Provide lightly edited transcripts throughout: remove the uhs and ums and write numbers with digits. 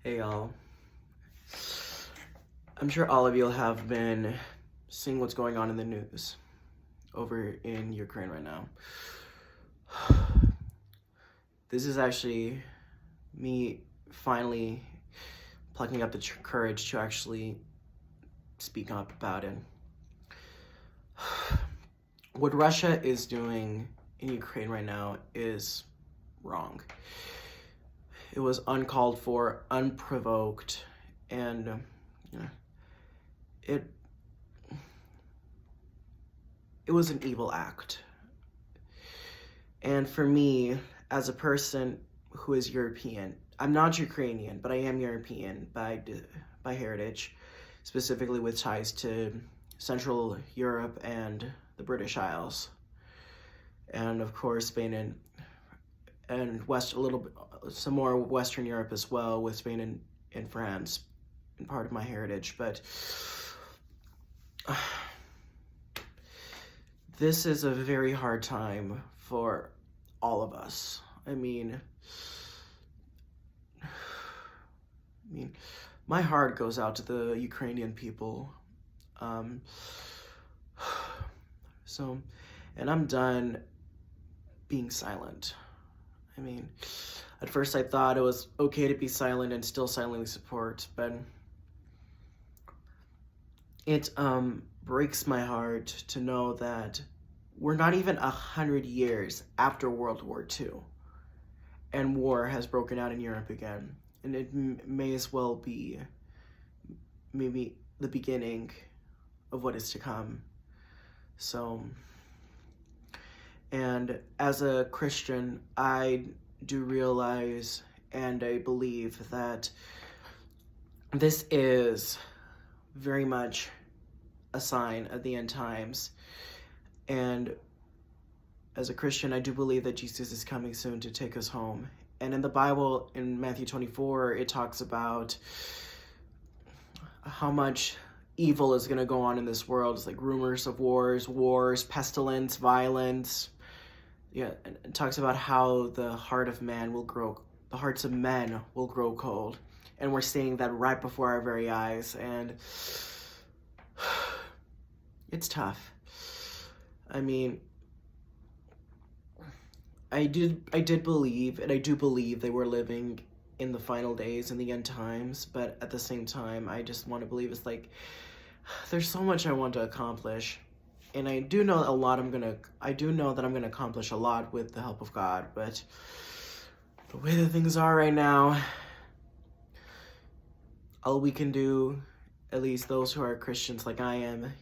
Hey y'all. I'm sure all of you have been seeing what's going on in the news over in Ukraine right now. This is actually me finally plucking up the courage to actually speak up about it. What Russia is doing in Ukraine right now is wrong. It was uncalled for, unprovoked, and it was an evil act. And for me, as a person who is European, I'm not Ukrainian, but I am European by heritage, specifically with ties to Central Europe and the British Isles, and of course Spain and West, a little bit, some more Western Europe as well, with Spain and France, and part of my heritage. But this is a very hard time for all of us. I mean, my heart goes out to the Ukrainian people. And I'm done being silent. I mean, at first I thought it was okay to be silent and still silently support, but it breaks my heart to know that we're not even 100 years after World War II, and war has broken out in Europe again, and it may as well be maybe the beginning of what is to come. So, and as a Christian, I do realize and I believe that this is very much a sign of the end times. And as a Christian, I do believe that Jesus is coming soon to take us home. And in the Bible, in Matthew 24, it talks about how much evil is going to go on in this world. It's like rumors of wars, pestilence, violence. Yeah, and it talks about how the hearts of men will grow cold. And we're seeing that right before our very eyes. And it's tough. I mean, I did believe, and I do believe they were living in the final days, in the end times, but at the same time, I just want to believe it's like, there's so much I want to accomplish, and I do know that I'm gonna accomplish a lot with the help of God, but the way that things are right now, all we can do, at least those who are Christians like I am,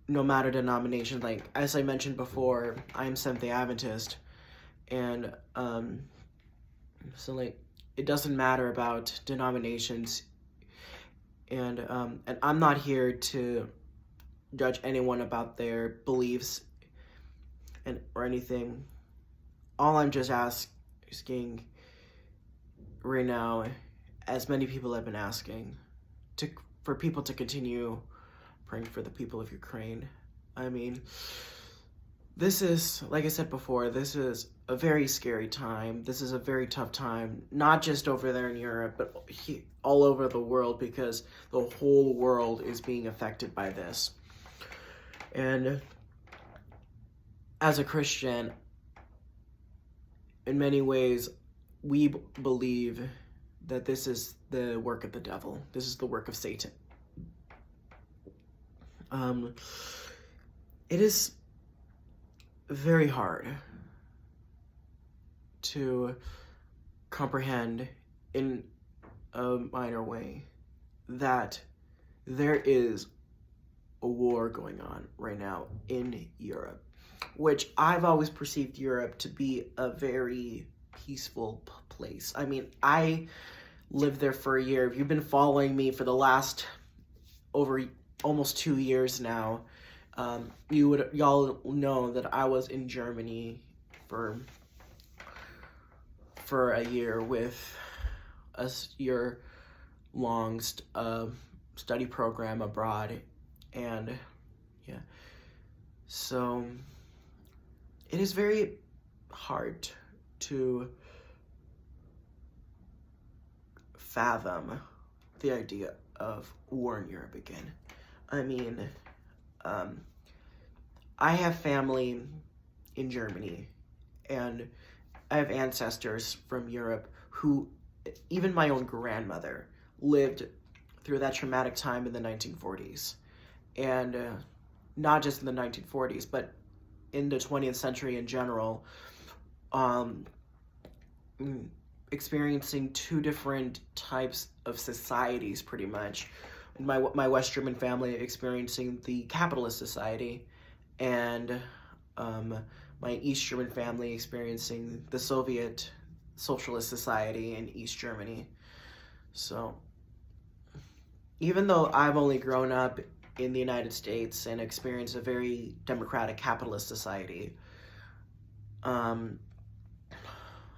no matter denomination, like as I mentioned before, I am Seventh-day Adventist, and so like it doesn't matter about denominations, and I'm not here to judge anyone about their beliefs or anything. All I'm just asking right now, as many people have been asking, for people to continue praying for the people of Ukraine. I mean, this is, like I said before, this is a very scary time. This is a very tough time, not just over there in Europe, but all over the world, because the whole world is being affected by this. And as a Christian, in many ways, we believe that this is the work of the devil. This is the work of Satan. It is very hard to comprehend in a minor way that there is a war going on right now in Europe, which I've always perceived Europe to be a very peaceful place. I mean, I lived there for a year. If you've been following me for the last over almost 2 years now, y'all know that I was in Germany for a year with a year-long study program abroad, and yeah, so it is very hard to fathom the idea of war in Europe again. I mean, I have family in Germany, and I have ancestors from Europe who, even my own grandmother, lived through that traumatic time in the 1940s. And not just in the 1940s, but in the 20th century in general, experiencing two different types of societies, pretty much. My West German family experiencing the capitalist society, and my East German family experiencing the Soviet socialist society in East Germany. So, even though I've only grown up in the United States and experienced a very democratic capitalist society,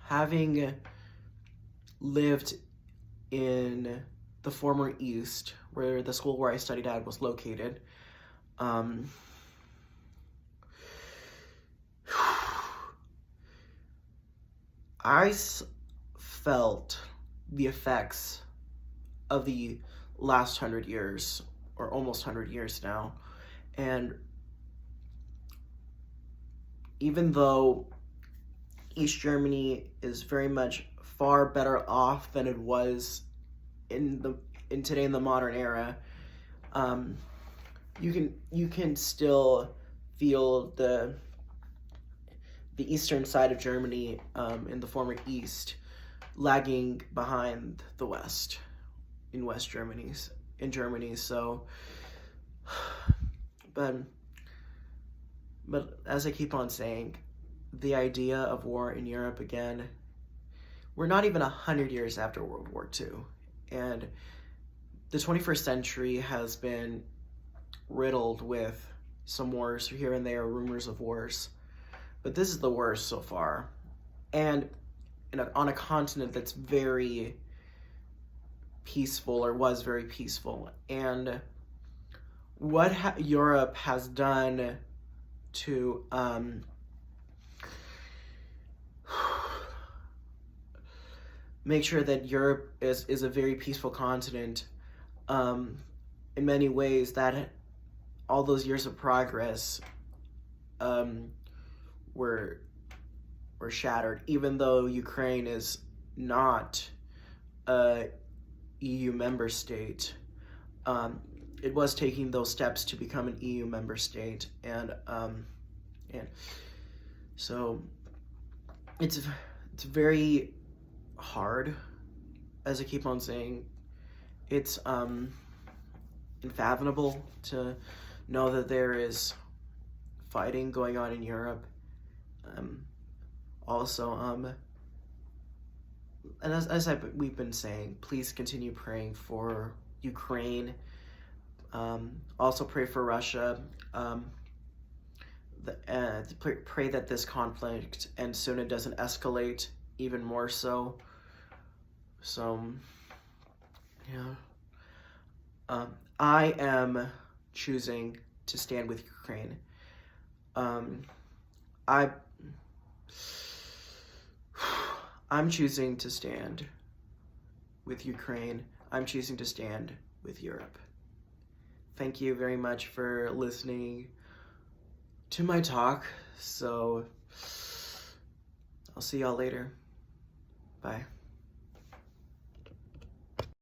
having lived in the former East, where the school where I studied at was located, I felt the effects of the last 100 years, or almost 100 years now, and even though East Germany is very much far better off than it was in today in the modern era, you can still feel the eastern side of Germany, in the former East, lagging behind the West in Germany. So, but as I keep on saying, the idea of war in Europe again, we're not even 100 years after World War II, and the 21st century has been riddled with some wars here and there, rumors of wars, but this is the worst so far, and on a continent that's very peaceful, or was very peaceful. And what Europe has done to make sure that Europe is a very peaceful continent, in many ways, that all those years of progress were shattered, even though Ukraine is not a EU member state. It was taking those steps to become an EU member state, and so it's very hard, as I keep on saying. It's unfathomable to know that there is fighting going on in Europe. And as we've been saying, please continue praying for Ukraine. Also pray for Russia. Pray that this conflict ends soon and doesn't escalate even more so. So, yeah. I am choosing to stand with Ukraine. I'm choosing to stand with Ukraine. I'm choosing to stand with Europe. Thank you very much for listening to my talk. So, I'll see y'all later. Bye.